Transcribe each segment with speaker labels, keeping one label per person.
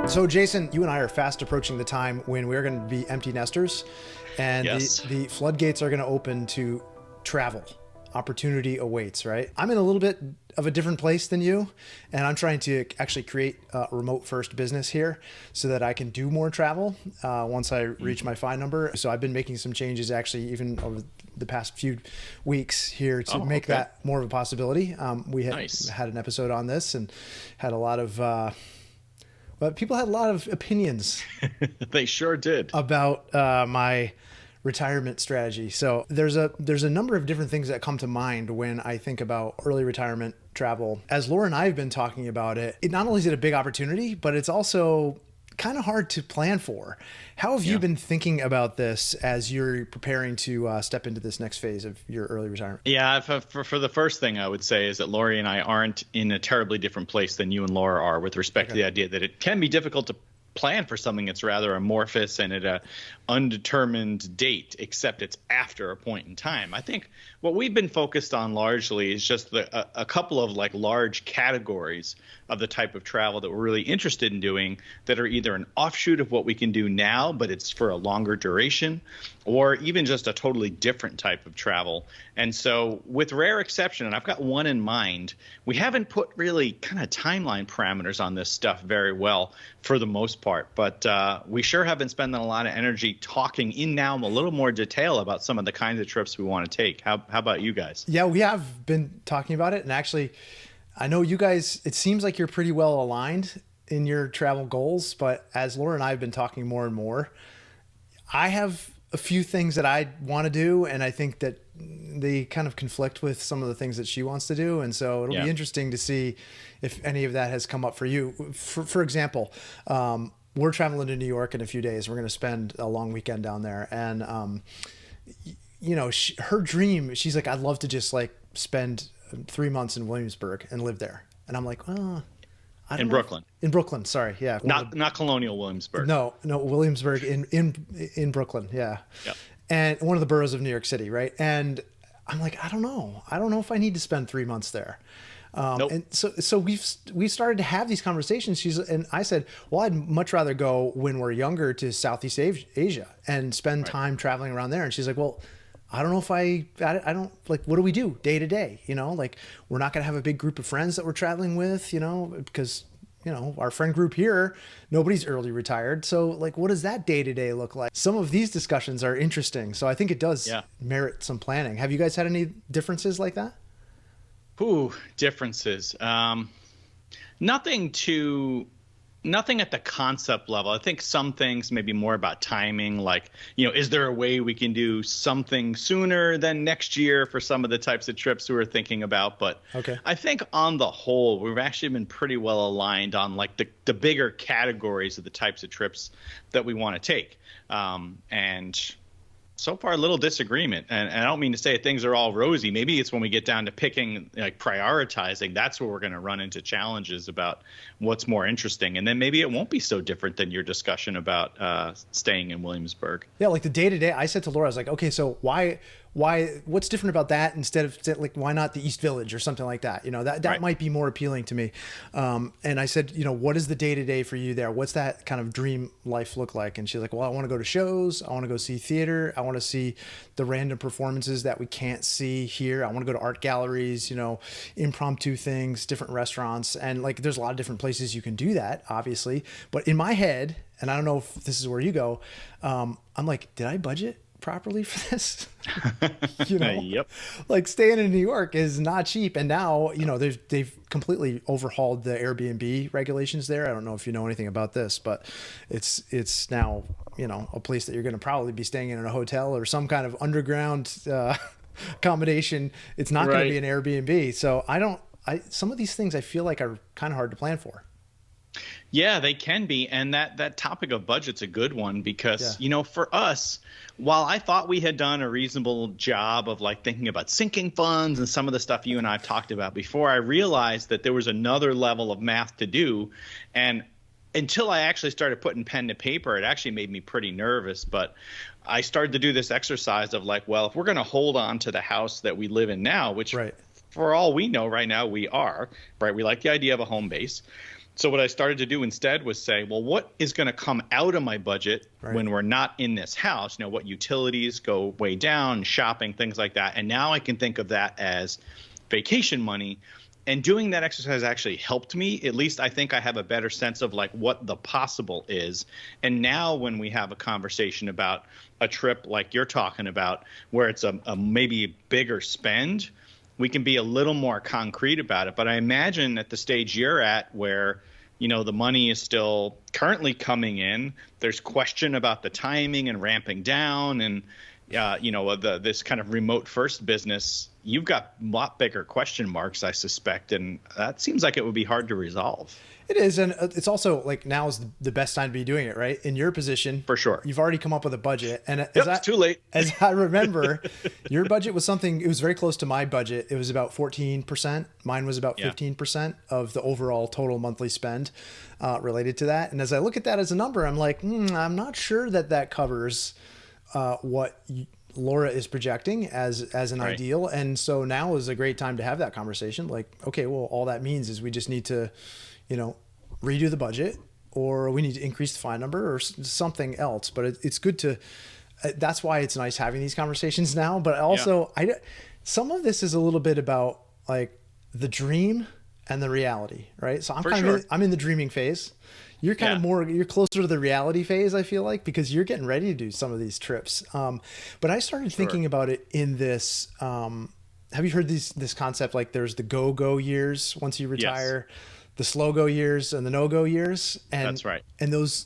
Speaker 1: So, Jason, you and I are fast approaching the time when we're going to be empty nesters, and
Speaker 2: Yes.
Speaker 1: the floodgates are going to open to travel. Opportunity awaits, right? I'm in a little bit of a different place than you, and I'm trying to actually create a remote first business here so that I can do more travel once I reach my FI number. So I've been making some changes actually even over the past few weeks here to make that more of a possibility. We had an episode on this and had a lot of but people had a lot of opinions.
Speaker 2: They sure did.
Speaker 1: About my retirement strategy. So there's a number of different things that come to mind when I think about early retirement travel. As Laura and I have been talking about it, not only is it a big opportunity, but it's also kind of hard to plan for. How have you been thinking about this as you're preparing to step into this next phase of your early retirement?
Speaker 2: Yeah, for the first thing I would say is that Lori and I aren't in a terribly different place than you and Laura are with respect to the idea that it can be difficult to plan for something that's rather amorphous and at a undetermined date, except it's after a point in time. I think what we've been focused on largely is just a couple of like large categories of the type of travel that we're really interested in doing that are either an offshoot of what we can do now, but it's for a longer duration, or even just a totally different type of travel. And so with rare exception, and I've got one in mind, we haven't put really kind of timeline parameters on this stuff very well for the most part, but we sure have been spending a lot of energy talking in now a little more detail about some of the kinds of trips we want to take. How about you guys?
Speaker 1: Yeah, we have been talking about it. And actually, I know you guys, it seems like you're pretty well aligned in your travel goals. But as Laura and I have been talking more and more, I have a few things that I want to do. And I think that they kind of conflict with some of the things that she wants to do. And so it'll be interesting to see if any of that has come up for you. For example, we're traveling to New York in a few days. We're going to spend a long weekend down there. And, you know, her dream, she's like, I'd love to just like spend 3 months in Williamsburg and live there. And I'm like, well, I don't know.
Speaker 2: Brooklyn.
Speaker 1: In Brooklyn, sorry. Yeah.
Speaker 2: Not colonial Williamsburg.
Speaker 1: No, Williamsburg in Brooklyn. Yeah.
Speaker 2: Yep.
Speaker 1: And one of the boroughs of New York City. Right. And I'm like, I don't know if I need to spend 3 months there.
Speaker 2: Nope.
Speaker 1: And so we've started to have these conversations. And I said, well, I'd much rather go when we're younger to Southeast Asia and spend time traveling around there. And she's like, well, I don't know if I don't like, what do we do day to day? You know, like we're not going to have a big group of friends that we're traveling with, you know, because, you know, our friend group here, nobody's early retired. So like, what does that day to day look like? Some of these discussions are interesting. So I think it does merit some planning. Have you guys had any differences like that?
Speaker 2: Ooh, differences. Nothing at the concept level. I think some things maybe more about timing, like, you know, is there a way we can do something sooner than next year for some of the types of trips we were thinking about. But I think on the whole, we've actually been pretty well aligned on like the bigger categories of the types of trips that we want to take. And so far, a little disagreement. And I don't mean to say things are all rosy. Maybe it's when we get down to picking, like prioritizing, that's where we're going to run into challenges about what's more interesting. And then maybe it won't be so different than your discussion about staying in Williamsburg.
Speaker 1: Yeah, like the day to day, I said to Laura, I was like, okay, so what's different about that instead of like, why not the East Village or something like that? You know, that might be more appealing to me. And I said, you know, what is the day to day for you there? What's that kind of dream life look like? And she's like, well, I want to go to shows. I want to go see theater. I want to see the random performances that we can't see here. I want to go to art galleries, you know, impromptu things, different restaurants. And like, there's a lot of different places you can do that, obviously. But in my head, and I don't know if this is where you go, I'm like, did I budget properly for this? You know, like staying in New York is not cheap. And now, you know, they've completely overhauled the Airbnb regulations there. I don't know if you know anything about this, but it's now, you know, a place that you're going to probably be staying in a hotel or some kind of underground accommodation. It's not going to be an Airbnb. So some of these things I feel like are kind of hard to plan for.
Speaker 2: Yeah, they can be. And that topic of budget's a good one because, you know, for us, while I thought we had done a reasonable job of like thinking about sinking funds and some of the stuff you and I have talked about before, I realized that there was another level of math to do. And until I actually started putting pen to paper, it actually made me pretty nervous. But I started to do this exercise of like, well, if we're going to hold on to the house that we live in now, which for all we know right now we are, right? We like the idea of a home base. So what I started to do instead was say, well, what is going to come out of my budget
Speaker 1: Right.
Speaker 2: when we're not in this house? You know, what utilities go way down, shopping, things like that. And now I can think of that as vacation money. And doing that exercise actually helped me. At least I think I have a better sense of like what the possible is. And now when we have a conversation about a trip like you're talking about, where it's a maybe bigger spend, we can be a little more concrete about it. But I imagine at the stage you're at where, you know, the money is still currently coming in, there's question about the timing and ramping down and, you know, this kind of remote first business, you've got a lot bigger question marks, I suspect. And that seems like it would be hard to resolve.
Speaker 1: It is. And it's also like now is the best time to be doing it, right? In your position.
Speaker 2: For sure.
Speaker 1: You've already come up with a budget. And
Speaker 2: It's too late.
Speaker 1: As I remember, your budget was something, it was very close to my budget. It was about 14%. Mine was about 15% of the overall total monthly spend related to that. And as I look at that as a number, I'm like, I'm not sure that covers what Laura is projecting as an ideal. And so now is a great time to have that conversation. Like, okay, well, all that means is we just need to, you know, redo the budget, or we need to increase the fine number or something else. But it's good to, that's why it's nice having these conversations now. But also some of this is a little bit about like the dream and the reality, right? So I'm in the dreaming phase. You're kind of more, you're closer to the reality phase, I feel like, because you're getting ready to do some of these trips. But I started thinking about it in this, have you heard this concept? Like there's the go years once you retire, the slow go years and the no go years. And
Speaker 2: that's right.
Speaker 1: And those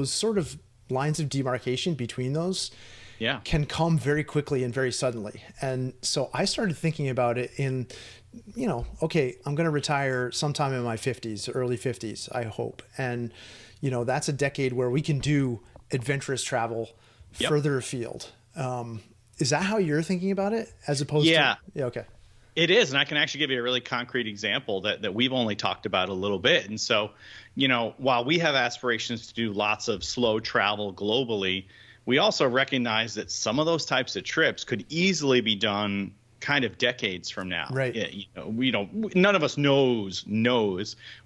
Speaker 1: sort of lines of demarcation between those can come very quickly and very suddenly. And so I started thinking about it in, you know, okay, I'm going to retire sometime in my 50s, early 50s, I hope. And, you know, that's a decade where we can do adventurous travel further afield. Is that how you're thinking about it as opposed to? Yeah. Okay.
Speaker 2: It is. And I can actually give you a really concrete example that we've only talked about a little bit. And so, you know, while we have aspirations to do lots of slow travel globally, we also recognize that some of those types of trips could easily be done kind of decades from now.
Speaker 1: Right.
Speaker 2: You know, none of us knows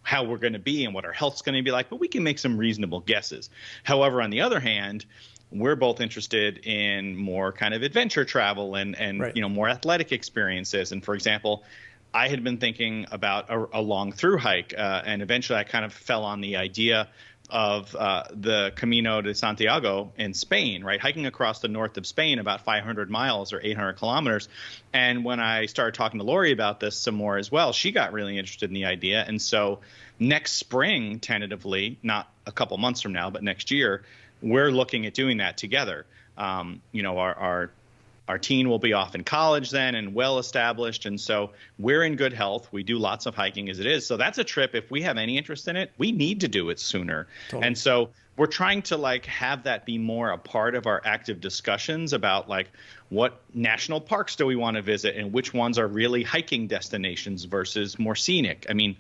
Speaker 2: how we're going to be and what our health's going to be like, but we can make some reasonable guesses. However, on the other hand, we're both interested in more kind of adventure travel and you know, more athletic experiences. And for example, I had been thinking about a long through hike, and eventually I kind of fell on the idea of the Camino de Santiago in Spain, right? Hiking across the north of Spain about 500 miles or 800 kilometers. And when I started talking to Lori about this some more as well, she got really interested in the idea. And so next spring, tentatively, not a couple months from now, but next year, we're looking at doing that together. You know, our teen will be off in college then and well established. And so we're in good health. We do lots of hiking as it is. So that's a trip. If we have any interest in it, we need to do it sooner. Totally. And so we're trying to like have that be more a part of our active discussions about like what national parks do we want to visit and which ones are really hiking destinations versus more scenic. I mean,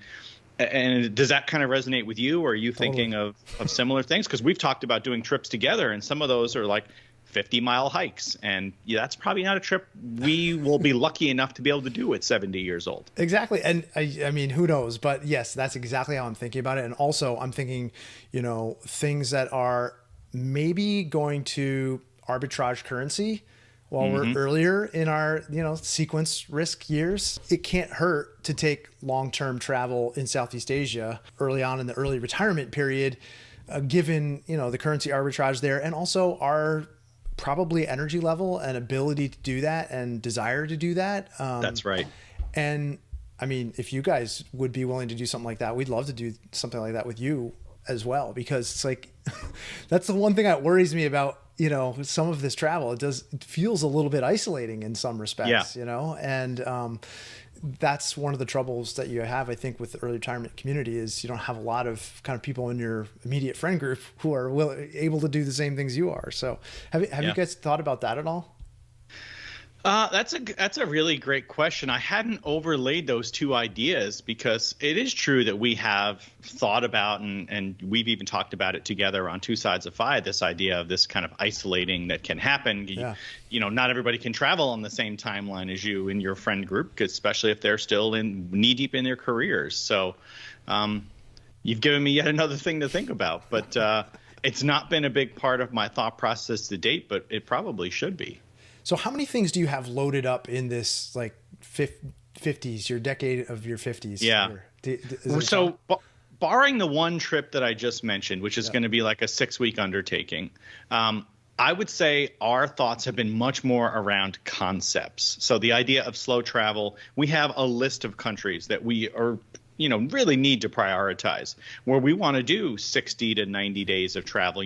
Speaker 2: and does that kind of resonate with you? Or are you thinking of similar things? Because we've talked about doing trips together, and some of those are like 50-mile hikes. And that's probably not a trip we will be lucky enough to be able to do at 70 years old.
Speaker 1: Exactly. And I mean, who knows? But yes, that's exactly how I'm thinking about it. And also I'm thinking, you know, things that are maybe going to arbitrage currency while we're earlier in our, you know, sequence risk years. It can't hurt to take long-term travel in Southeast Asia early on in the early retirement period, given, you know, the currency arbitrage there and also our probably energy level and ability to do that and desire to do that.
Speaker 2: That's right.
Speaker 1: And I mean, if you guys would be willing to do something like that, we'd love to do something like that with you as well, because it's like, that's the one thing that worries me about, you know, some of this travel. It feels a little bit isolating in some respects, you know, and that's one of the troubles that you have, I think, with the early retirement community is you don't have a lot of kind of people in your immediate friend group who are able to do the same things you are. So have you guys thought about that at all?
Speaker 2: That's a really great question. I hadn't overlaid those two ideas because it is true that we have thought about and we've even talked about it together on Two Sides of Five, this idea of this kind of isolating that can happen.
Speaker 1: Yeah.
Speaker 2: Not everybody can travel on the same timeline as you in your friend group, especially if they're still in knee deep in their careers. So you've given me yet another thing to think about, but it's not been a big part of my thought process to date, but it probably should be.
Speaker 1: So how many things do you have loaded up in this like 50s, your decade of your 50s?
Speaker 2: Yeah. So barring the one trip that I just mentioned, which is going to be like a 6-week undertaking, I would say our thoughts have been much more around concepts. So the idea of slow travel, we have a list of countries that we are really need to prioritize where we want to do 60 to 90 days of travel,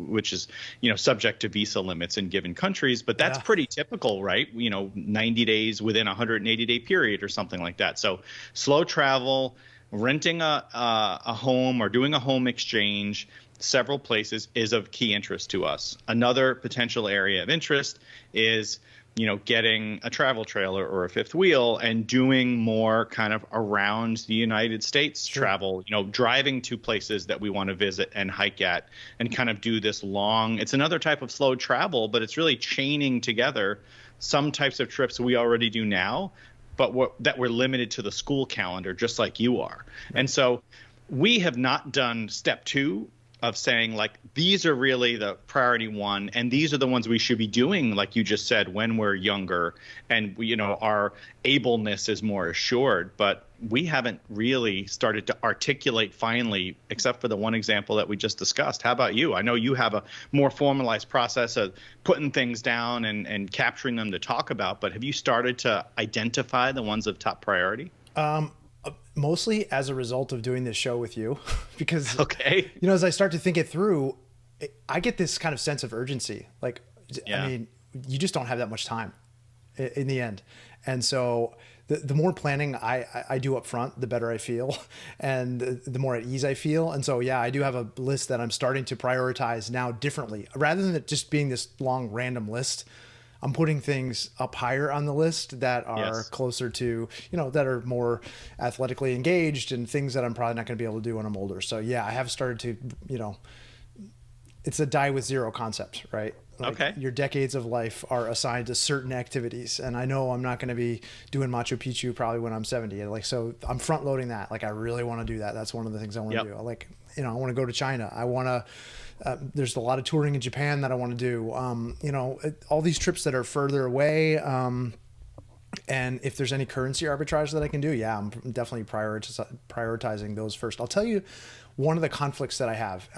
Speaker 2: which is, subject to visa limits in given countries. But that's pretty typical, right? 90 days within a 180-day period or something like that. So slow travel, renting a home or doing a home exchange, several places is of key interest to us. Another potential area of interest is getting a travel trailer or a fifth wheel and doing more kind of around the United States travel, driving to places that we want to visit and hike at and kind of do this long. It's another type of slow travel, but it's really chaining together some types of trips we already do now, but that we're limited to the school calendar, just like you are. Right. And so we have not done step 2 of saying, like, these are really the priority 1, and these are the ones we should be doing, like you just said, when we're younger and our ableness is more assured. But we haven't really started to articulate finally, except for the one example that we just discussed. How about you? I know you have a more formalized process of putting things down and capturing them to talk about, but have you started to identify the ones of top priority?
Speaker 1: Mostly as a result of doing this show with you, because,
Speaker 2: okay,
Speaker 1: as I start to think it through, I get this kind of sense of urgency. Like, I mean, you just don't have that much time in the end. And so the more planning I do up front, the better I feel and the more at ease I feel. And so, I do have a list that I'm starting to prioritize now differently rather than it just being this long random list. I'm putting things up higher on the list that are closer to, that are more athletically engaged and things that I'm probably not going to be able to do when I'm older. So I have started to, it's a die with zero concept, right? Like,
Speaker 2: okay.
Speaker 1: Your decades of life are assigned to certain activities. And I know I'm not going to be doing Machu Picchu probably when I'm 70. So I'm front loading that. Like, I really want to do that. That's one of the things I want to do. Like, I want to go to China. I want to, there's a lot of touring in Japan that I want to do. All these trips that are further away. And if there's any currency arbitrage that I can do, I'm definitely prioritizing those first. I'll tell you one of the conflicts that I have.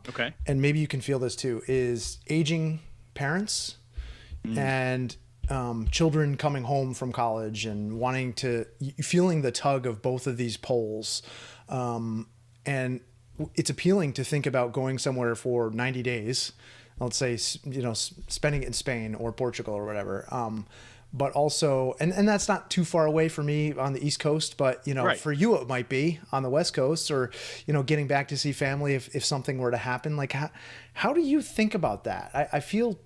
Speaker 2: Okay.
Speaker 1: And maybe you can feel this too, is aging parents and children coming home from college and feeling the tug of both of these poles. And it's appealing to think about going somewhere for 90 days, let's say, spending it in Spain or Portugal or whatever. But also, and that's not too far away for me on the East Coast, but, for you, it might be on the West Coast or, getting back to see family if something were to happen. Like, how do you think about that? I feel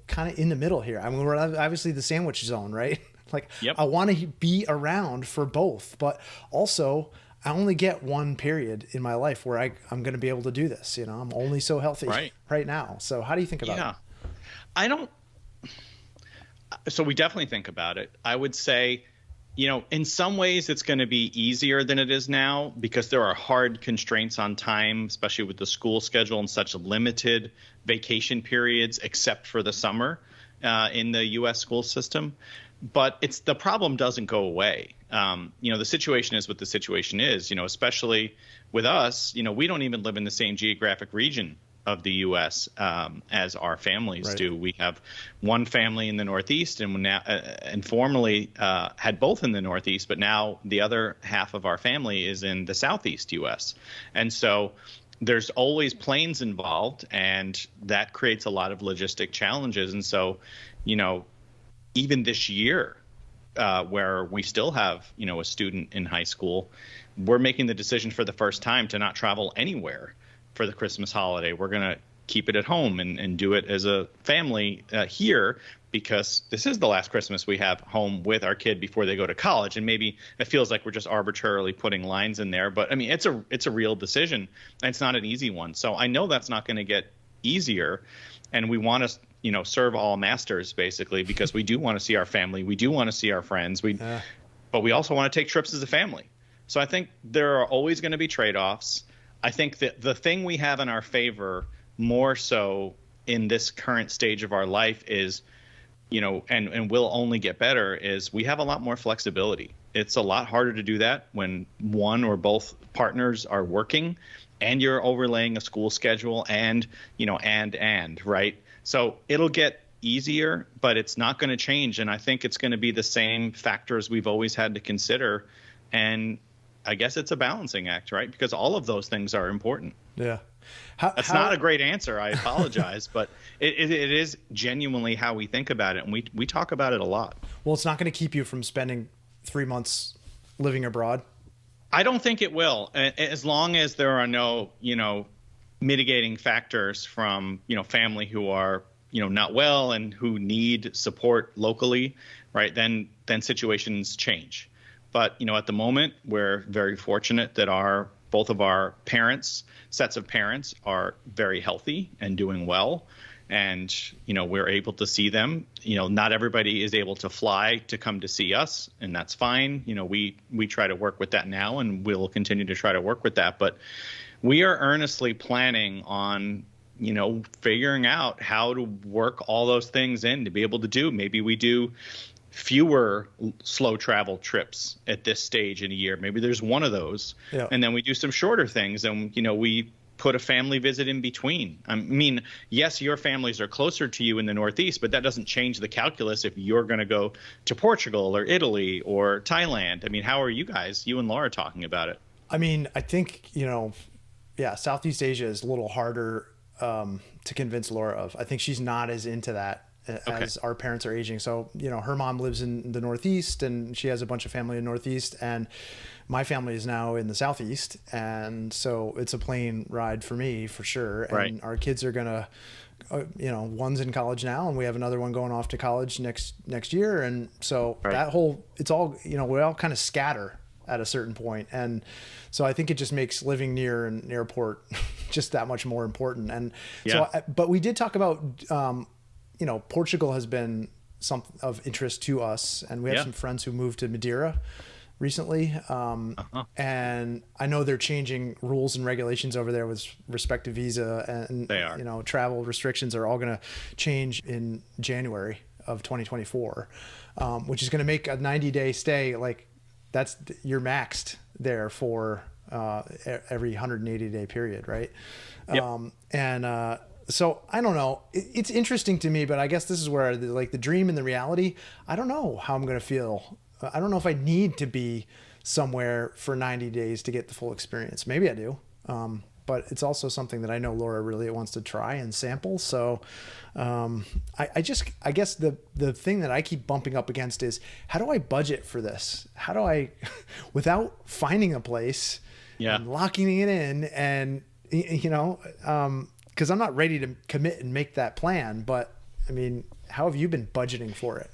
Speaker 1: kind of in the middle here. I mean, we're obviously the sandwich zone, right? Like, I want to be around for both, but also I only get one period in my life where I'm going to be able to do this. I'm only so healthy right now. So how do you think about it? So we definitely think about it. I would say, in some ways it's going to be easier than it is now because there are hard constraints on time, especially with the school schedule and such limited vacation periods, except for the summer in the U.S. school system. But the problem doesn't go away. The situation is what the situation is, especially with us, we don't even live in the same geographic region of the U.S. As our families do. We have one family in the Northeast and formerly had both in the Northeast, but now the other half of our family is in the Southeast U.S. And so there's always planes involved, and that creates a lot of logistic challenges. And so, even this year, where we still have, a student in high school, we're making the decision for the first time to not travel anywhere for the Christmas holiday. We're going to
Speaker 2: keep it at home and do it as a family here, because this is the last Christmas we have home with our kid before they go to college. And maybe it feels like we're just arbitrarily putting lines in there, but I mean, it's a real decision, and it's not an easy one. So I know that's not going to get easier, and we want to, serve all masters basically, because we do want to see our family, we do want to see our friends, but we also want to take trips as a family. So I think there are always going to be trade-offs. I think that the thing we have in our favor more so in this current stage of our life is, and will only get better, is we have a lot more flexibility. It's a lot harder to do that when one or both partners are working and you're overlaying a school schedule and right? So it'll get easier, but it's not going to change. And I think it's going to be the same factors we've always had to consider. And I guess it's a balancing act, right? Because all of those things are important.
Speaker 1: Yeah.
Speaker 2: That's not a great answer. I apologize, but it is genuinely how we think about it. And we talk about it a lot.
Speaker 1: Well, it's not going to keep you from spending 3 months living abroad.
Speaker 2: I don't think it will, as long as there are no, mitigating factors from, family who are, not well and who need support locally, right? Then situations change. But, at the moment, we're very fortunate that both of our sets of parents are very healthy and doing well. And, we're able to see them. Not everybody is able to fly to come to see us, and that's fine. We try to work with that now, and we'll continue to try to work with that. But we are earnestly planning on, figuring out how to work all those things in to be able to do. Maybe we do fewer slow travel trips at this stage in a year. Maybe there's one of those. Yeah. And then we do some shorter things, and we put a family visit in between. I mean, yes, your families are closer to you in the Northeast, but that doesn't change the calculus if you're going to go to Portugal or Italy or Thailand. I mean, how are you and Laura talking about it?
Speaker 1: I mean, I think, Southeast Asia is a little harder to convince Laura of. I think she's not as into that as our parents are aging. So, her mom lives in the Northeast, and she has a bunch of family in the Northeast, and my family is now in the Southeast. And so it's a plane ride for me for sure.
Speaker 2: Right.
Speaker 1: And our kids are going to, one's in college now, and we have another one going off to college next year. And so it's all, we all kind of scatter at a certain point. And so I think it just makes living near an airport just that much more important. And but we did talk about, Portugal has been something of interest to us, and we have some friends who moved to Madeira recently. And I know they're changing rules and regulations over there with respect to visa, and
Speaker 2: they are.
Speaker 1: Travel restrictions are all going to change in January of 2024, which is going to make a 90-day stay you're maxed there for every 180-day period, right? Yep. So I don't know. It's interesting to me, but I guess this is where the dream and the reality, I don't know how I'm going to feel. I don't know if I need to be somewhere for 90 days to get the full experience. Maybe I do. But it's also something that I know Laura really wants to try and sample. So I guess the thing that I keep bumping up against is, how do I budget for this? How do I, without finding a place and locking it in, and, because I'm not ready to commit and make that plan. But I mean, how have you been budgeting for it?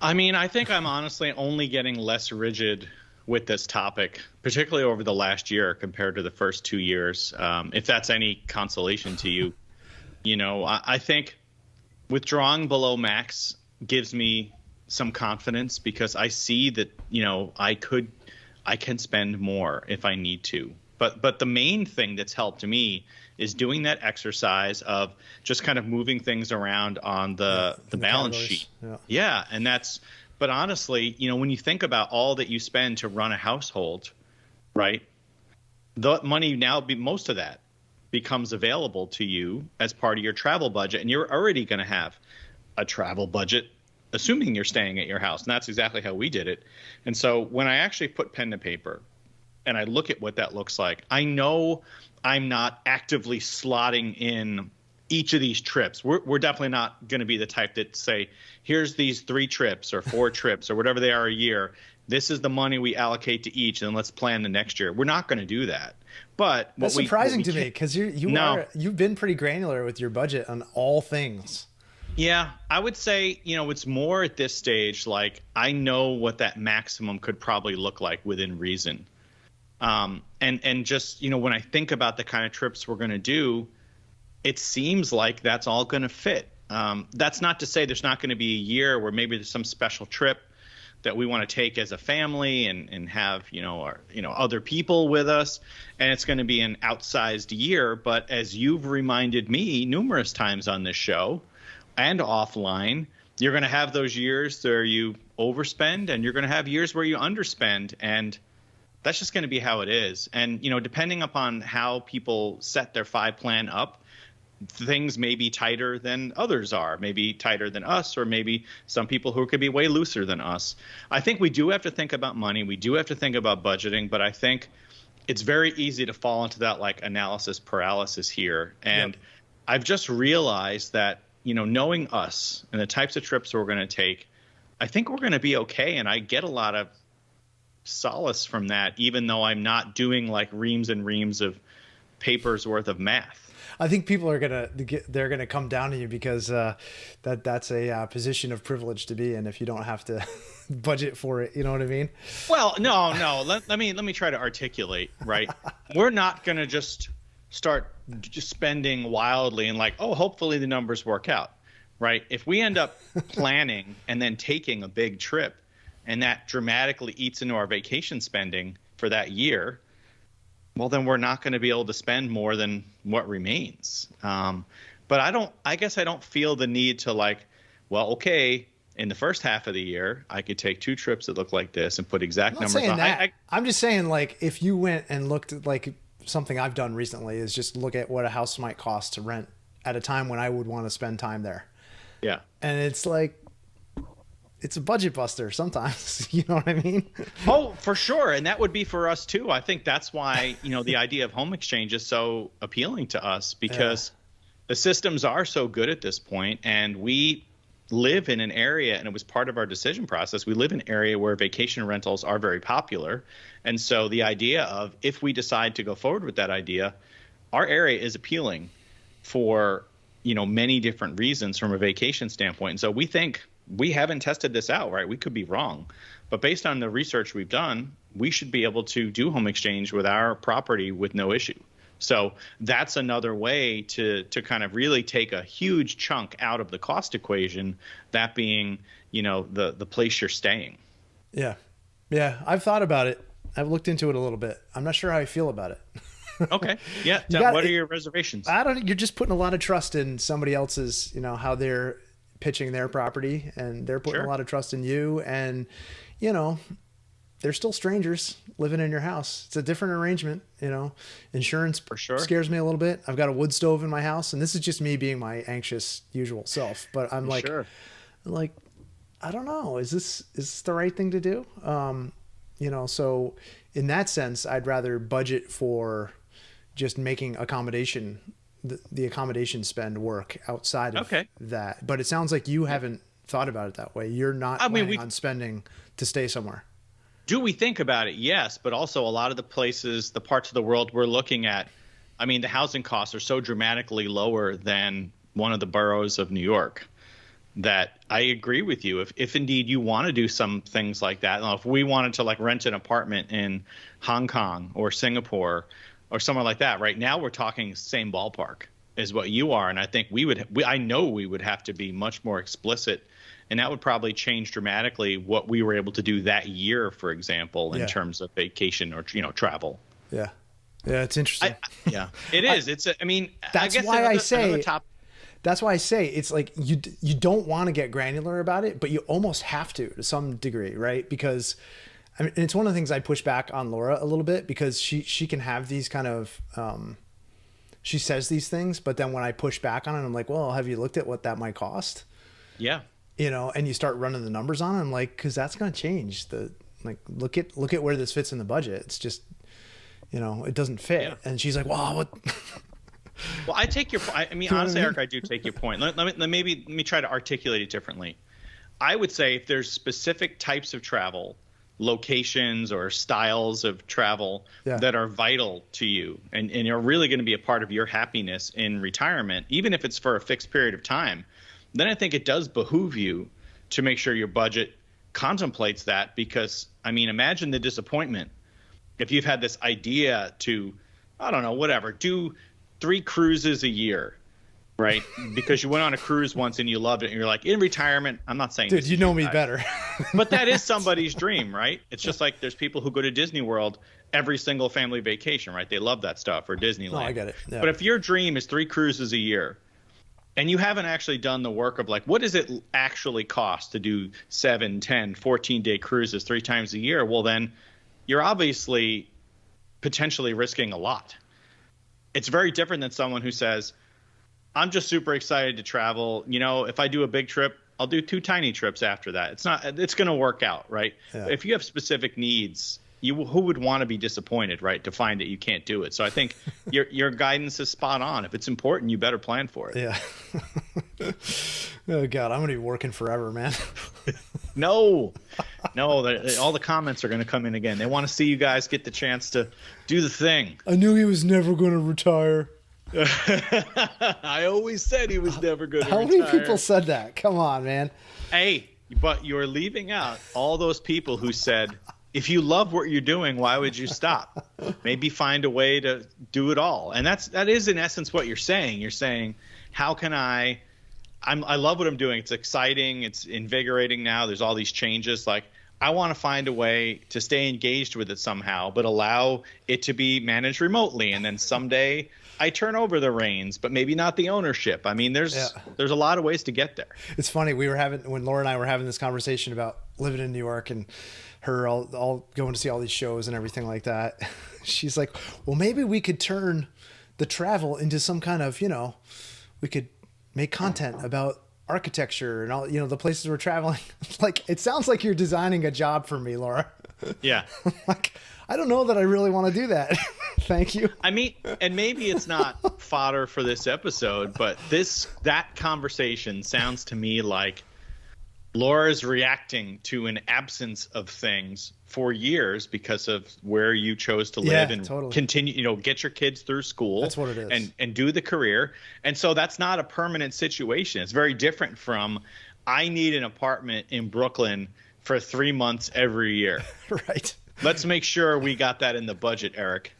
Speaker 2: I mean, I think I'm honestly only getting less rigid with this topic, particularly over the last year compared to the first 2 years. If that's any consolation to you, I think withdrawing below max gives me some confidence, because I see that, I can spend more if I need to. But the main thing that's helped me is doing that exercise of just kind of moving things around on the balance sheet. Yeah. And but honestly, when you think about all that you spend to run a household, right? The money now, most of that becomes available to you as part of your travel budget. And you're already going to have a travel budget, assuming you're staying at your house. And that's exactly how we did it. And so when I actually put pen to paper and I look at what that looks like, I know I'm not actively slotting in each of these trips. We're definitely not going to be the type that say, here's these 3 trips or 4 trips or whatever they are a year, this is the money we allocate to each, and let's plan the next year. We're not going to do that. But
Speaker 1: that's surprising to me, because you've been pretty granular with your budget on all things.
Speaker 2: Yeah, I would say, it's more at this stage, like I know what that maximum could probably look like within reason. And just, when I think about the kind of trips we're going to do, it seems like that's all going to fit. That's not to say there's not going to be a year where maybe there's some special trip that we want to take as a family and have, other people with us, and it's going to be an outsized year. But as you've reminded me numerous times on this show and offline, you're going to have those years where you overspend, and you're going to have years where you underspend, and that's just going to be how it is. And, depending upon how people set their 5 plan up, things may be tighter than others are, maybe tighter than us, or maybe some people who could be way looser than us. I think we do have to think about money. We do have to think about budgeting, but I think it's very easy to fall into that like analysis paralysis here. And yep. I've just realized that, knowing us and the types of trips we're going to take, I think we're going to be okay. And I get a lot of solace from that, even though I'm not doing like reams and reams of papers worth of math.
Speaker 1: I think people are they're gonna come down to you because that's a position of privilege to be in if you don't have to budget for it. You know what I mean?
Speaker 2: Well, no. Let me try to articulate. Right, we're not gonna just start just spending wildly and like, oh, hopefully the numbers work out. Right? If we end up planning and then taking a big trip, and that dramatically eats into our vacation spending for that year, well, then we're not going to be able to spend more than what remains. But I guess I don't feel the need to like, well, okay, in the first half of the year, I could take 2 trips that look like this and put exact numbers on.
Speaker 1: I'm just saying, like, if you went and looked at, like, something I've done recently is just look at what a house might cost to rent at a time when I would want to spend time there.
Speaker 2: Yeah.
Speaker 1: And it's like, it's a budget buster sometimes. You know what I mean?
Speaker 2: Oh, for sure. And that would be for us too. I think that's why, the idea of home exchange is so appealing to us, because the systems are so good at this point, and we live in an area, and it was part of our decision process. We live in an area where vacation rentals are very popular. And so the idea of, if we decide to go forward with that idea, our area is appealing for, many different reasons from a vacation standpoint. And so we think, we haven't tested this out, right? We could be wrong. But based on the research we've done, we should be able to do home exchange with our property with no issue. So that's another way to kind of really take a huge chunk out of the cost equation, that being, the place you're staying.
Speaker 1: Yeah. Yeah. I've thought about it. I've looked into it a little bit. I'm not sure how I feel about it.
Speaker 2: Okay. Yeah. What are your reservations?
Speaker 1: You're just putting a lot of trust in somebody else's, how they're pitching their property, and they're putting a lot of trust in you, and they're still strangers living in your house. It's a different arrangement. Insurance
Speaker 2: for sure
Speaker 1: scares me a little bit. I've got a wood stove in my house, and this is just me being my anxious usual self, but I'm like, I don't know, is this the right thing to do? So in that sense, I'd rather budget for just making the accommodation spend work outside of that. But it sounds like you haven't thought about it that way. You're not planning on spending to stay somewhere.
Speaker 2: Do we think about it? Yes. But also a lot of the parts of the world we're looking at, the housing costs are so dramatically lower than one of the boroughs of New York that I agree with you. If indeed you want to do some things like that, if we wanted to like rent an apartment in Hong Kong or Singapore or somewhere like that, right now we're talking same ballpark as what you are. And I think I know we would have to be much more explicit, and that would probably change dramatically what we were able to do that year, for example, in terms of vacation or, travel.
Speaker 1: Yeah. Yeah. It's interesting.
Speaker 2: It is.
Speaker 1: That's why I say it's like, you don't want to get granular about it, but you almost have to some degree, right? Because it's one of the things I push back on Laura a little bit, because she can have these kind of, she says these things, but then when I push back on it, I'm like, well, have you looked at what that might cost?
Speaker 2: Yeah.
Speaker 1: And you start running the numbers on it. I'm like, cause that's going to change look at where this fits in the budget. It's just, it doesn't fit. Yeah. And she's like, well, what?
Speaker 2: Well, I take your, honestly, Eric, I do take your point. Let me try to articulate it differently. I would say if there's specific types of travel locations or styles of travel
Speaker 1: Yeah.
Speaker 2: that are vital to you and are really going to be a part of your happiness in retirement, even if it's for a fixed period of time, then I think it does behoove you to make sure your budget contemplates that. Because, I mean, imagine the disappointment if you've had this idea to, I don't know, whatever, do 3 cruises a year, right? Because you went on a cruise once and you loved it, and you're like, in retirement, I'm not saying
Speaker 1: Dude,
Speaker 2: this
Speaker 1: you
Speaker 2: is
Speaker 1: know
Speaker 2: your
Speaker 1: me
Speaker 2: guys,
Speaker 1: better.
Speaker 2: but that is somebody's dream, right? It's just like there's people who go to Disney World every single family vacation, right? They love that stuff, or Disneyland.
Speaker 1: No, I get it. Yeah.
Speaker 2: But if your dream is 3 cruises a year and you haven't actually done the work of like, what does it actually cost to do 7, 10, 14-day cruises 3 times a year? Well, then you're obviously potentially risking a lot. It's very different than someone who says, I'm just super excited to travel. You know, if I do a big trip, I'll do 2 tiny trips after that. It's going to work out, right?
Speaker 1: Yeah.
Speaker 2: If you have specific needs, who would want to be disappointed, right, to find that you can't do it? So I think your guidance is spot on. If it's important, you better plan for it.
Speaker 1: Yeah. Oh God, I'm going to be working forever, man.
Speaker 2: No, all the comments are going to come in again. They want to see you guys get the chance to do the thing.
Speaker 1: I knew he was never going to retire.
Speaker 2: I always said he was never going to retire.
Speaker 1: How many people said that? Come on, man.
Speaker 2: Hey, but you're leaving out all those people who said, if you love what you're doing, why would you stop? Maybe find a way to do it all. And that is in essence what you're saying. You're saying, how can I love what I'm doing. It's exciting. It's invigorating now. There's all these changes. Like, I want to find a way to stay engaged with it somehow, but allow it to be managed remotely. And then someday I turn over the reins, but maybe not the ownership. I mean, there's a lot of ways to get there.
Speaker 1: It's funny. When Laura and I were having this conversation about living in New York and her all going to see all these shows and everything like that. She's like, well, maybe we could turn the travel into some kind of, we could make content about architecture and all, the places we're traveling. Like, it sounds like you're designing a job for me, Laura.
Speaker 2: Yeah.
Speaker 1: Like, I don't know that I really want to do that. Thank you.
Speaker 2: I mean, and maybe it's not fodder for this episode, but that conversation sounds to me like Laura's reacting to an absence of things for years because of where you chose to live and
Speaker 1: totally.
Speaker 2: Continue, get your kids through school.
Speaker 1: That's what it is.
Speaker 2: And do the career. And so that's not a permanent situation. It's very different from, I need an apartment in Brooklyn for 3 months every year.
Speaker 1: Right.
Speaker 2: Let's make sure we got that in the budget, Eric.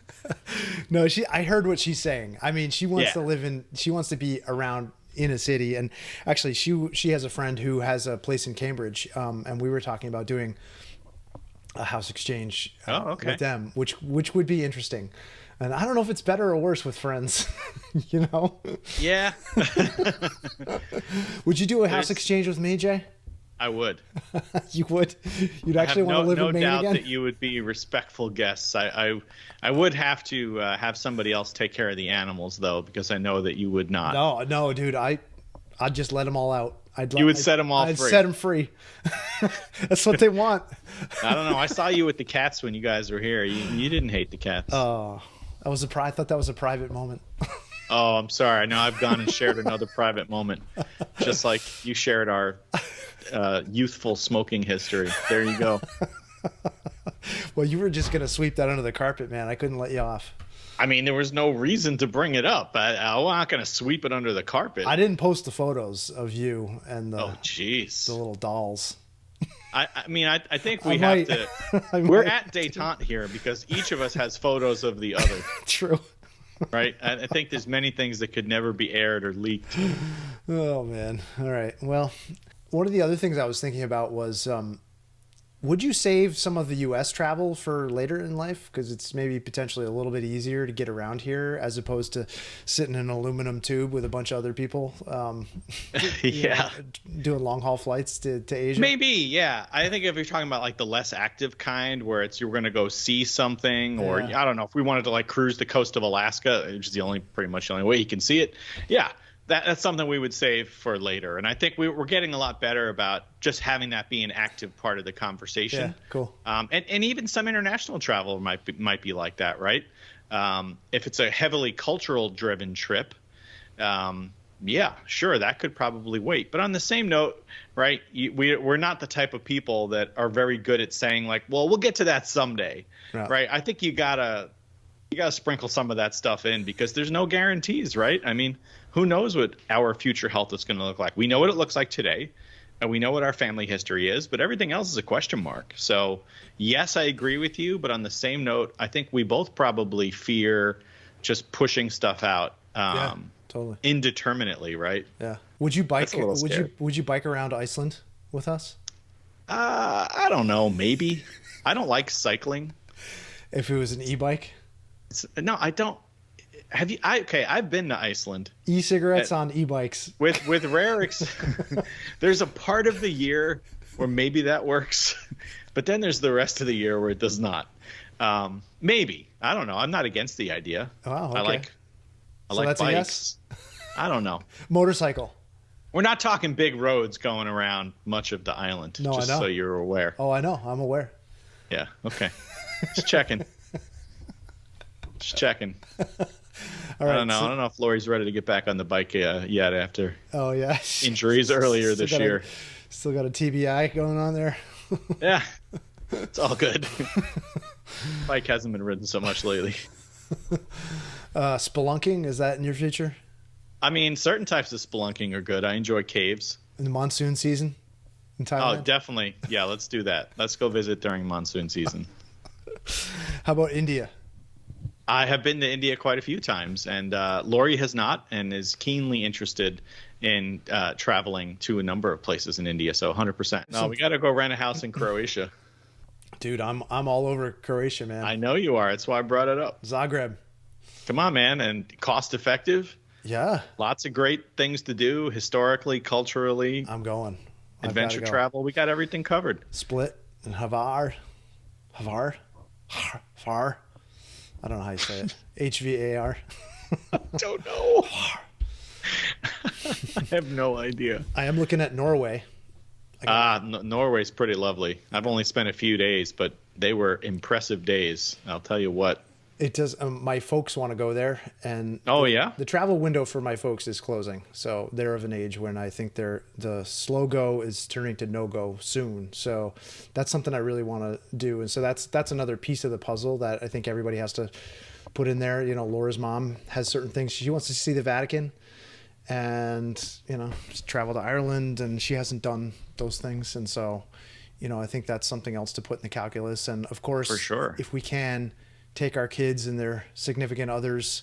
Speaker 1: No, I heard what she's saying. I mean, she wants to be around in a city. And actually she has a friend who has a place in Cambridge. And we were talking about doing a house exchange with them, which would be interesting. And I don't know if it's better or worse with friends,
Speaker 2: Yeah.
Speaker 1: Would you do a house exchange with me, Jay?
Speaker 2: I would.
Speaker 1: You would? You'd actually want to live in Maine again?
Speaker 2: No doubt that you would be respectful guests. I would have to have somebody else take care of the animals, though, because I know that you would not.
Speaker 1: No, dude. I'd just let them all out.
Speaker 2: You would set them all free.
Speaker 1: I'd set them free. That's what they want.
Speaker 2: I don't know. I saw you with the cats when you guys were here. You didn't hate the cats.
Speaker 1: Oh, I thought that was a private moment.
Speaker 2: Oh, I'm sorry. Now I've gone and shared another private moment, just like you shared our youthful smoking history. There you go.
Speaker 1: Well, you were just going to sweep that under the carpet, man. I couldn't let you off.
Speaker 2: I mean, there was no reason to bring it up. I'm not going to sweep it under the carpet.
Speaker 1: I didn't post the photos of you and the little dolls.
Speaker 2: I mean, I think we have to. We're at détente here because each of us has photos of the other.
Speaker 1: True.
Speaker 2: Right? I think there's many things that could never be aired or leaked.
Speaker 1: Oh, man. All right. Well, one of the other things I was thinking about was, would you save some of the U.S. travel for later in life? Because it's maybe potentially a little bit easier to get around here as opposed to sitting in an aluminum tube with a bunch of other people. Doing long haul flights to Asia.
Speaker 2: Maybe, yeah. I think if you're talking about like the less active kind, where you're going to go see something, or I don't know, if we wanted to like cruise the coast of Alaska, which is pretty much the only way you can see it. Yeah. That's something we would save for later. And I think we're getting a lot better about just having that be an active part of the conversation.
Speaker 1: Yeah, cool.
Speaker 2: And even some international travel might be like that, right? If it's a heavily cultural driven trip, yeah, sure, that could probably wait. But on the same note, right, we're not the type of people that are very good at saying like, well, we'll get to that someday,
Speaker 1: Yeah.
Speaker 2: right? I think you gotta sprinkle some of that stuff in because there's no guarantees, right? I mean, who knows what our future health is going to look like? We know what it looks like today, and we know what our family history is, but everything else is a question mark. So, yes, I agree with you, but on the same note, I think we both probably fear just pushing stuff out
Speaker 1: Yeah, totally.
Speaker 2: indeterminately, right?
Speaker 1: Yeah. Would you bike?
Speaker 2: That's a little scary.
Speaker 1: Would you bike around Iceland with us
Speaker 2: I don't know, maybe. I don't like cycling.
Speaker 1: if it was an e-bike?
Speaker 2: No, I don't. Have you? Okay, I've been to Iceland.
Speaker 1: E-cigarettes on e-bikes.
Speaker 2: With there's a part of the year where maybe that works, but then there's the rest of the year where it does not. Maybe, I don't know. I'm not against the idea.
Speaker 1: Wow, okay.
Speaker 2: I
Speaker 1: So
Speaker 2: like
Speaker 1: that's a
Speaker 2: bikes.
Speaker 1: yes?
Speaker 2: I don't know.
Speaker 1: Motorcycle.
Speaker 2: We're not talking big roads going around much of the island.
Speaker 1: No, I
Speaker 2: just
Speaker 1: know.
Speaker 2: so you're aware.
Speaker 1: Oh, I know. I'm aware.
Speaker 2: Yeah. Okay. Just checking. Just checking.
Speaker 1: All right.
Speaker 2: I don't know. I don't know if Lori's ready to get back on the bike yet after
Speaker 1: Oh yeah.
Speaker 2: injuries earlier this year.
Speaker 1: Still got a TBI going on there.
Speaker 2: Yeah, it's all good. Bike hasn't been ridden so much lately.
Speaker 1: Spelunking, is that in your future?
Speaker 2: I mean, certain types of spelunking are good. I enjoy caves.
Speaker 1: In the monsoon season in Thailand?
Speaker 2: Oh, definitely. Yeah, let's do that. Let's go visit during monsoon season.
Speaker 1: How about India?
Speaker 2: I have been to India quite a few times, and Lori has not, and is keenly interested in traveling to a number of places in India. So 100%. No, we got to go rent a house in Croatia.
Speaker 1: Dude, I'm all over Croatia, man.
Speaker 2: I know you are. That's why I brought it up.
Speaker 1: Zagreb.
Speaker 2: Come on, man. And cost effective.
Speaker 1: Yeah.
Speaker 2: Lots of great things to do historically, culturally,
Speaker 1: I'm going. I've
Speaker 2: adventure
Speaker 1: gotta go.
Speaker 2: travel. We got everything covered.
Speaker 1: Split and Havar. Far. I don't know how you say it. HVAR.
Speaker 2: Don't know. I have no idea.
Speaker 1: I am looking at Norway.
Speaker 2: Norway's pretty lovely. I've only spent a few days, but they were impressive days. I'll tell you what.
Speaker 1: It does. My folks want to go there, and
Speaker 2: Oh, yeah?
Speaker 1: the travel window for my folks is closing. So they're of an age when I think the slow go is turning to no go soon. So that's something I really want to do, and so that's another piece of the puzzle that I think everybody has to put in there. You know, Laura's mom has certain things she wants to see the Vatican, and just travel to Ireland, and she hasn't done those things, and so I think that's something else to put in the calculus. And of course,
Speaker 2: For sure.
Speaker 1: if we can take our kids and their significant others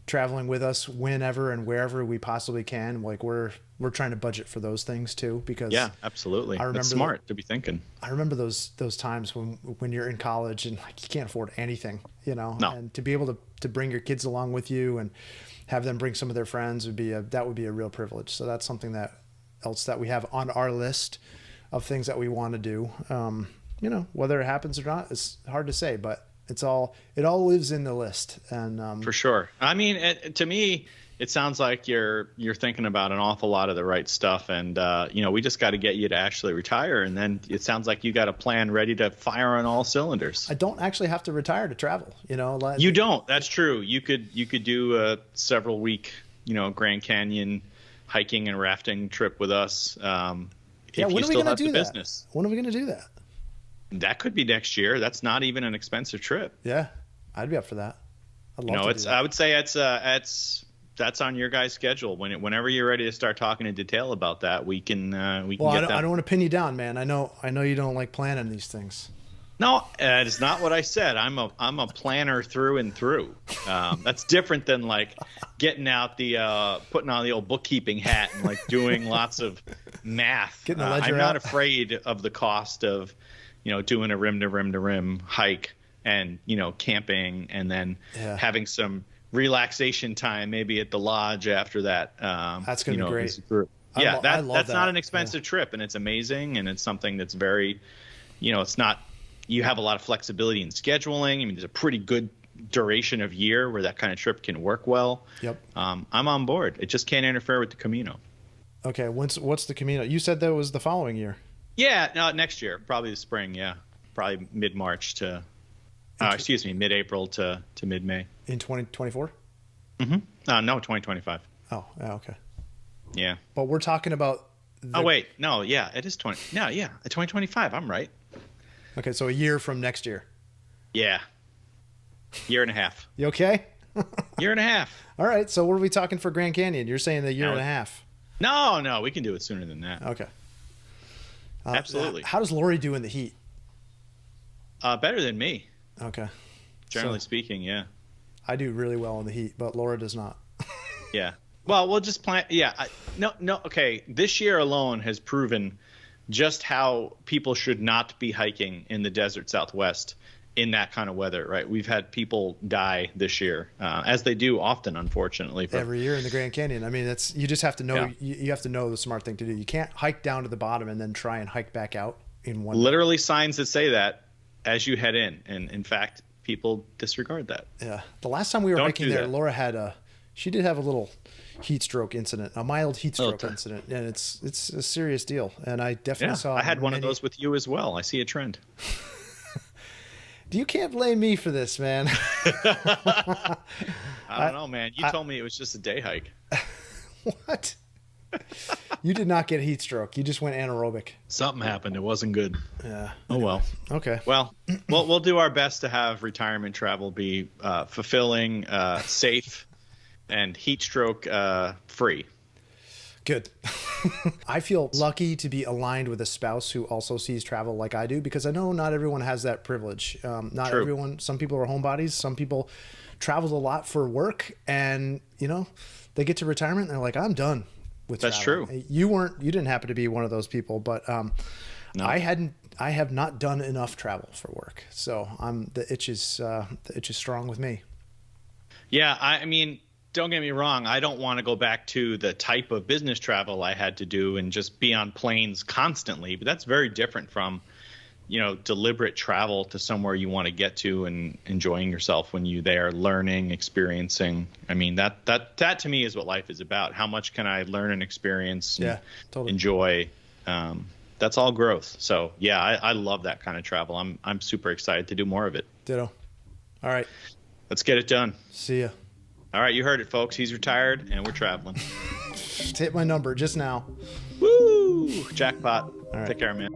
Speaker 1: traveling with us whenever and wherever we possibly can, like we're trying to budget for those things too, because
Speaker 2: Yeah, absolutely. That's smart to be thinking.
Speaker 1: I remember those times when you're in college and like you can't afford anything,
Speaker 2: No.
Speaker 1: and to be able to bring your kids along with you and have them bring some of their friends would be a real privilege. So that's something else that we have on our list of things that we want to do. Whether it happens or not, it's hard to say, but it all lives in the list. And
Speaker 2: For sure. I mean, to me, it sounds like you're thinking about an awful lot of the right stuff, and we just got to get you to actually retire, and then it sounds like you got a plan ready to fire on all cylinders.
Speaker 1: I don't actually have to retire to travel.
Speaker 2: You don't. That's true. You could do a several week, Grand Canyon hiking and rafting trip with us. If you still have the business.
Speaker 1: When are we going to do that?
Speaker 2: That could be next year. That's not even an expensive trip.
Speaker 1: Yeah, I'd be up for that. I'd love to do that.
Speaker 2: I would say that's on your guys' schedule. Whenever you're ready to start talking in detail about that, we can get that.
Speaker 1: I don't want to pin you down, man. I know you don't like planning these things.
Speaker 2: No, it's not what I said. I'm a planner through and through. That's different than like getting out putting on the old bookkeeping hat and like doing lots of math.
Speaker 1: Getting the ledger
Speaker 2: I'm not
Speaker 1: out.
Speaker 2: afraid of the cost of doing a rim to rim to rim hike and camping and then having some relaxation time maybe at the lodge after that.
Speaker 1: That's gonna be great.
Speaker 2: Yeah,
Speaker 1: I love
Speaker 2: that's
Speaker 1: that.
Speaker 2: not an expensive trip, and it's amazing, and it's something that's very, it's not. You have a lot of flexibility in scheduling. I mean, there's a pretty good duration of year where that kind of trip can work well.
Speaker 1: Yep.
Speaker 2: I'm on board. It just can't interfere with the Camino.
Speaker 1: Okay. What's the Camino? You said that was the following year.
Speaker 2: Yeah, no, next year, probably the spring. Yeah, probably mid-March to, mid-April to mid-May.
Speaker 1: In 2024?
Speaker 2: No, 2025.
Speaker 1: Oh, yeah, okay.
Speaker 2: Yeah.
Speaker 1: But we're talking about.
Speaker 2: Oh wait, no, yeah, it is 20. No, yeah, 2025. I'm right.
Speaker 1: Okay, so a year from next year.
Speaker 2: Yeah. Year and a half.
Speaker 1: You okay?
Speaker 2: Year and a half.
Speaker 1: All right. So what are we talking for Grand Canyon? You're saying the year and a half.
Speaker 2: No, we can do it sooner than that.
Speaker 1: Okay.
Speaker 2: Absolutely.
Speaker 1: How does Lori do in the heat?
Speaker 2: Better than me.
Speaker 1: Okay.
Speaker 2: Generally speaking, yeah.
Speaker 1: I do really well in the heat, but Laura does not.
Speaker 2: Yeah. Well, we'll just plan. Yeah. No. Okay. This year alone has proven just how people should not be hiking in the desert Southwest in that kind of weather, right? We've had people die this year, as they do often, unfortunately.
Speaker 1: Every year in the Grand Canyon. I mean, you just have to know.
Speaker 2: Yeah.
Speaker 1: You have to know the smart thing to do. You can't hike down to the bottom and then try and hike back out in one.
Speaker 2: Literally signs that say that as you head in, and in fact, people disregard that.
Speaker 1: Yeah. The last time we were hiking there, Laura she did have a little heat stroke incident, a mild heat stroke incident, and it's a serious deal. And I definitely saw.
Speaker 2: I had one of those with you as well. I see a trend.
Speaker 1: You can't blame me for this, man.
Speaker 2: I don't know, man. You told me it was just a day hike.
Speaker 1: What? You did not get a heat stroke. You just went anaerobic.
Speaker 2: Something happened. It wasn't good.
Speaker 1: Yeah.
Speaker 2: Oh, well.
Speaker 1: Okay.
Speaker 2: Well, we'll do our best to have retirement travel be fulfilling, safe, and heat stroke free. Good.
Speaker 1: I feel lucky to be aligned with a spouse who also sees travel like I do, because I know not everyone has that privilege. Not
Speaker 2: True.
Speaker 1: everyone. Some people are homebodies. Some people travel a lot for work, and they get to retirement and they're like, I'm done with
Speaker 2: That's
Speaker 1: travel.
Speaker 2: true.
Speaker 1: You didn't happen to be one of those people, but
Speaker 2: No.
Speaker 1: I have not done enough travel for work, so the itch is strong with me.
Speaker 2: Yeah, I mean, don't get me wrong. I don't want to go back to the type of business travel I had to do and just be on planes constantly. But that's very different from, deliberate travel to somewhere you want to get to and enjoying yourself when you're there, learning, experiencing. I mean, that to me is what life is about. How much can I learn and experience and
Speaker 1: totally.
Speaker 2: enjoy? That's all growth. So, yeah, I love that kind of travel. I'm super excited to do more of it.
Speaker 1: Ditto. All right.
Speaker 2: Let's get it done.
Speaker 1: See ya.
Speaker 2: All right, you heard it, folks. He's retired, and we're traveling.
Speaker 1: Hit my number just now.
Speaker 2: Woo! Jackpot.
Speaker 1: All right.
Speaker 2: Take care, man.